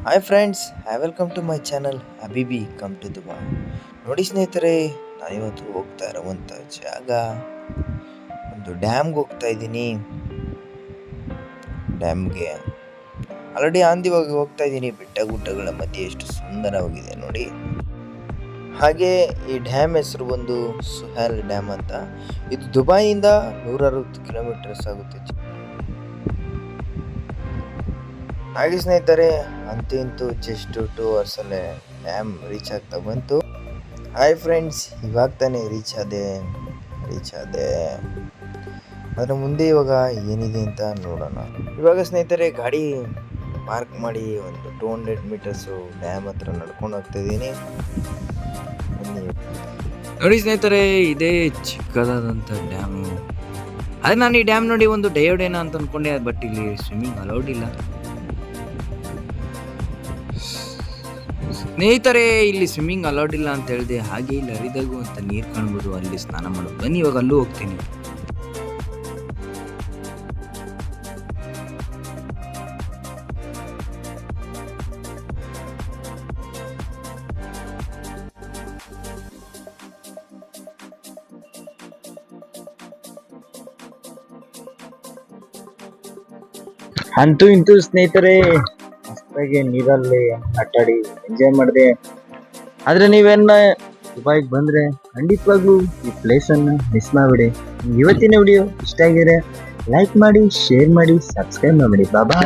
Hi friends, welcome to my channel ಹಬೀಬಿ come to Dubai. ನೋಡಿ ಸ್ನೇಹಿತರೆ, ನಾನಿವತ್ತು ಹೋಗ್ತಾ ಇರುವಂಥ ಜಾಗ ಒಂದು ಡ್ಯಾಮ್ಗೆ ಹೋಗ್ತಾ ಇದ್ದೀನಿ. ಡ್ಯಾಮ್ಗೆ ಆಲ್ರೆಡಿ ಆಂದಿವಾಗಿ ಹೋಗ್ತಾ ಇದ್ದೀನಿ. ಬೆಟ್ಟ ಗುಡ್ಡಗಳ ಮಧ್ಯೆ ಎಷ್ಟು ಸುಂದರವಾಗಿದೆ ನೋಡಿ. ಹಾಗೆ ಈ ಡ್ಯಾಮ್ ಹೆಸರು ಒಂದು ಸುಹೇಲ್ ಡ್ಯಾಮ್ ಅಂತ. ಇದು ದುಬೈಯಿಂದ 160 ಕಿಲೋಮೀಟರ್ಸ್ ಆಗುತ್ತೆ. ಹಾಗೆ ಸ್ನೇಹಿತರೆ, ಅಂತೂ ಇಂತೂ ಜಸ್ಟ್ 2 ಅವರ್ಸಲ್ಲೇ ಡ್ಯಾಮ್ ರೀಚ್ ಆಗ್ತಾ ಬಂತು. ಹಾಯ್ ಫ್ರೆಂಡ್ಸ್, ಇವಾಗ ತಾನೇ ರೀಚ್ ಆದೆ. ಅದರ ಮುಂದೆ ಇವಾಗ ಏನಿದೆ ಅಂತ ನೋಡೋಣ. ಇವಾಗ ಸ್ನೇಹಿತರೆ, ಗಾಡಿ ಪಾರ್ಕ್ ಮಾಡಿ ಒಂದು 200 ಮೀಟರ್ಸು ಡ್ಯಾಮ್ ಹತ್ರ ನಡ್ಕೊಂಡು ಹೋಗ್ತಾ ಇದ್ದೀನಿ. ನೋಡಿ ಸ್ನೇಹಿತರೆ, ಇದೇ ಚಿಕ್ಕದಾದಂಥ ಡ್ಯಾಮು. ಅದೇ ನಾನು ಈ ಡ್ಯಾಮ್ ನೋಡಿ ಒಂದು ಡಯೋಡೇನ ಅಂತ ಅಂದ್ಕೊಂಡೆ, ಬಟ್ ಇಲ್ಲಿ ಸ್ವಿಮ್ಮಿಂಗ್ ಅಲೌಡ್ ಇಲ್ಲ ಸ್ನೇಹಿತರೆ. ಇಲ್ಲಿ ಸ್ವಿಮ್ಮಿಂಗ್ ಅಲೌಡ್ ಇಲ್ಲ ಅಂತ ಹೇಳಿದೆ. ಹಾಗೆ ಇಲ್ಲಿ ಹರಿದಾಗು ಅಂತ ನೀರು ಕಾಣ್ಬೋದು, ಅಲ್ಲಿ ಸ್ನಾನ ಮಾಡೋದು. ಬನ್ನಿ ಇವಾಗ ಅಲ್ಲೂ ಹೋಗ್ತೀನಿ. ಅಂತೂ ಇಂತೂ ಸ್ನೇಹಿತರೆ, ಮಸ್ತಾಗಿ ನೀರಲ್ಲಿ ಆಟಾಡಿ ಎಂಜಾಯ್ ಮಾಡಿದೆ. ಆದ್ರೆ ನೀವೇನ ದುಬೈಗೆ ಬಂದ್ರೆ ಖಂಡಿತವಾಗ್ಲೂ ಈ ಪ್ಲೇಸ್ ಅನ್ನ ಮಿಸ್ ಮಾಡಬೇಡಿ. ಇವತ್ತಿನ ವಿಡಿಯೋ ಇಷ್ಟ ಆಗಿದೆ ಲೈಕ್ ಮಾಡಿ, ಶೇರ್ ಮಾಡಿ, ಸಬ್ಸ್ಕ್ರೈಬ್ ಮಾಡಿ. ಬಾಬಾ.